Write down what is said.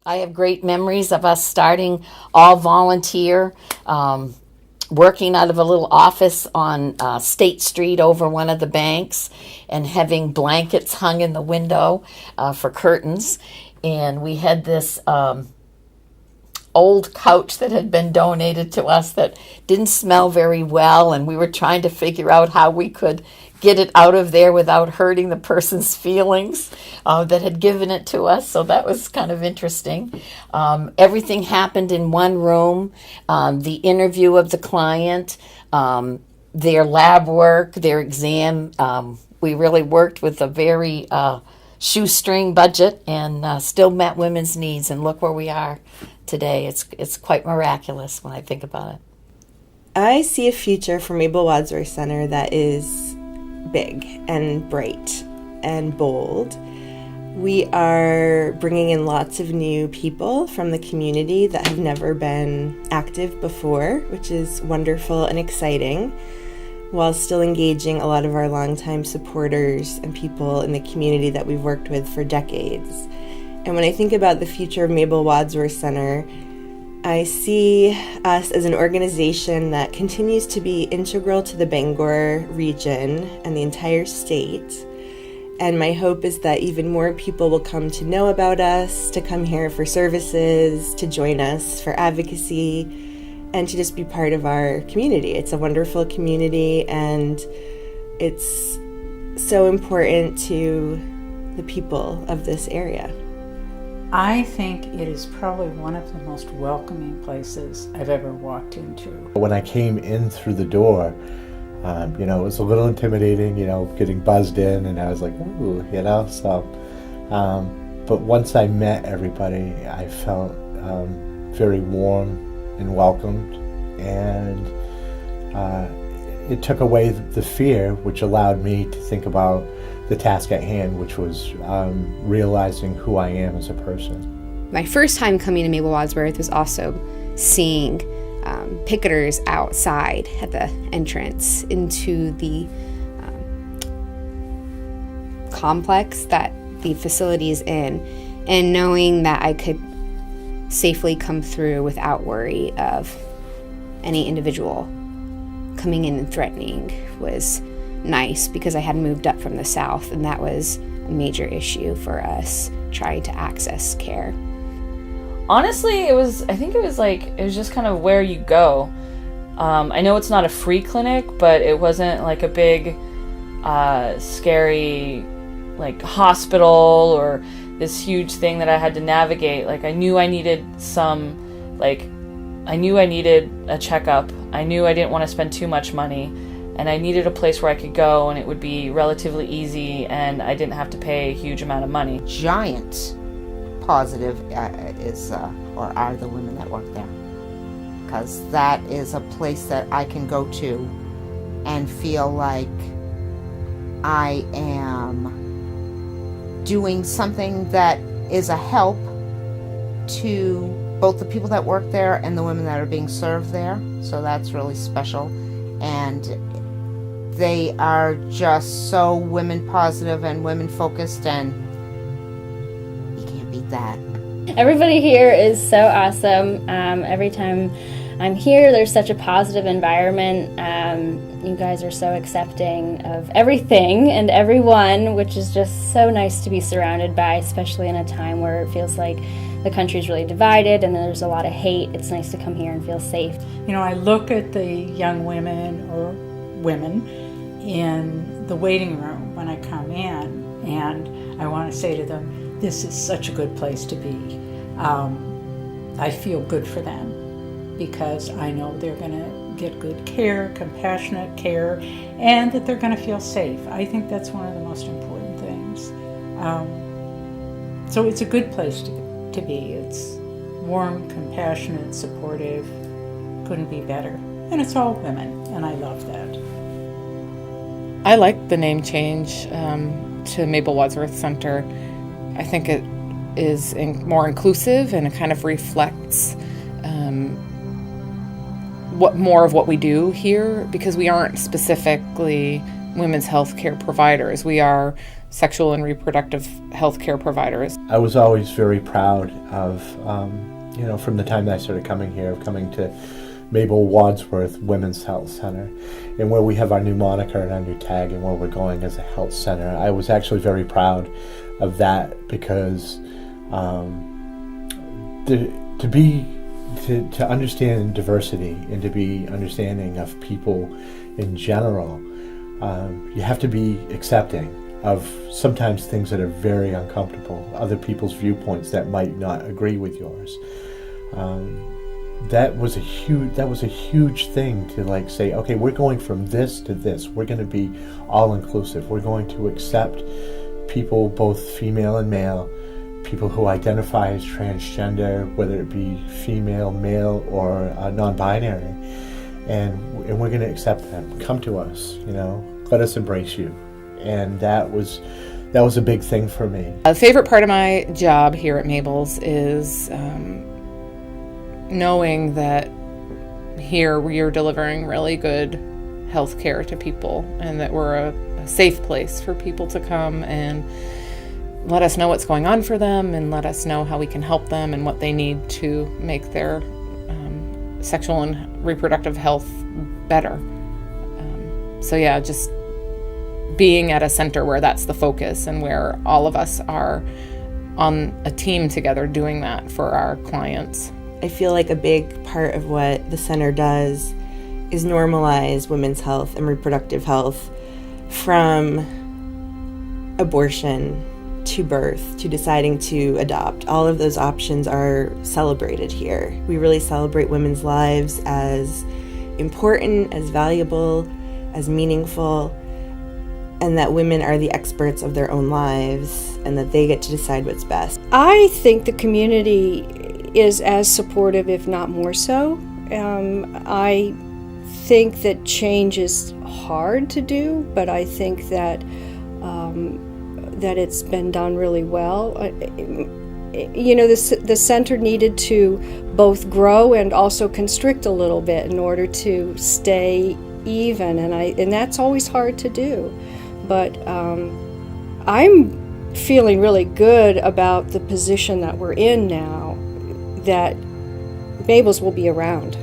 I have great memories of us starting all volunteer, working out of a little office on State Street over one of the banks and having blankets hung in the window for curtains. And we had this old couch that had been donated to us that didn't smell very well, and we were trying to figure out how we could get it out of there without hurting the person's feelings that had given it to us. So that was kind of interesting. Everything happened in one room. The interview of the client, their lab work, their exam. We really worked with a very shoestring budget and still met women's needs. And look where we are today. It's quite miraculous when I think about it. I see a future for Mabel Wadsworth Center that is big and bright and bold. We are bringing in lots of new people from the community that have never been active before, which is wonderful and exciting, while still engaging a lot of our longtime supporters and people in the community that we've worked with for decades. And when I think about the future of Mabel Wadsworth Center, I see us as an organization that continues to be integral to the Bangor region and the entire state. And my hope is that even more people will come to know about us, to come here for services, to join us for advocacy, and to just be part of our community. It's a wonderful community, and it's so important to the people of this area. I think it is probably one of the most welcoming places I've ever walked into. When I came in through the door, it was a little intimidating, getting buzzed in, and I was like, ooh, so. But once I met everybody, I felt very warm and welcomed, and it took away the fear, which allowed me to think about the task at hand, which was realizing who I am as a person. My first time coming to Mabel Wadsworth was also seeing picketers outside at the entrance into the complex that the facility is in, and knowing that I could safely come through without worry of any individual coming in and threatening was nice, because I had moved up from the south, and that was a major issue for us trying to access care. Honestly, it was just kind of where you go. I know it's not a free clinic, but it wasn't like a big, scary, like hospital or this huge thing that I had to navigate. Like I knew I needed a checkup. I knew I didn't want to spend too much money. And I needed a place where I could go and it would be relatively easy and I didn't have to pay a huge amount of money. Giant positive are the women that work there. Because that is a place that I can go to and feel like I am doing something that is a help to both the people that work there and the women that are being served there. So that's really special. And they are just so women positive and women focused, and you can't beat that. Everybody here is so awesome. Every time I'm here, there's such a positive environment. You guys are so accepting of everything and everyone, which is just so nice to be surrounded by, especially in a time where it feels like the country's really divided and there's a lot of hate. It's nice to come here and feel safe. I look at the young women or women in the waiting room when I come in, and I want to say to them, this is such a good place to be. I feel good for them because I know they're going to get good care, compassionate care, and that they're going to feel safe. I think that's one of the most important things. So it's a good place to be. It's warm, compassionate, supportive. Couldn't be better. And it's all women, and I love that. I like the name change to Mabel Wadsworth Center. I think it is more inclusive, and it kind of reflects more of what we do here, because we aren't specifically women's health care providers. We are sexual and reproductive health care providers. I was always very proud of, from the time that I started coming here, coming to Mabel Wadsworth Women's Health Center, and where we have our new moniker and our new tag and where we're going as a health center. I was actually very proud of that because to understand diversity and to be understanding of people in general, you have to be accepting of sometimes things that are very uncomfortable, other people's viewpoints that might not agree with yours. That was a huge thing to say, okay, we're going from this to this. We're going to be all inclusive. We're going to accept people, both female and male, people who identify as transgender, whether it be female, male, or non-binary, and we're going to accept them. Come to us, let us embrace you. And that was a big thing for me. A favorite part of my job here at Mabel's is knowing that here we are delivering really good health care to people, and that we're a safe place for people to come and let us know what's going on for them and let us know how we can help them and what they need to make their sexual and reproductive health better. Just being at a center where that's the focus and where all of us are on a team together doing that for our clients. I feel like a big part of what the center does is normalize women's health and reproductive health, from abortion to birth to deciding to adopt. All of those options are celebrated here. We really celebrate women's lives as important, as valuable, as meaningful, and that women are the experts of their own lives and that they get to decide what's best. I think the community is as supportive, if not more so. I think that change is hard to do, but I think that that it's been done really well. The center needed to both grow and also constrict a little bit in order to stay even, and that's always hard to do. But I'm feeling really good about the position that we're in now, that Mabel's will be around.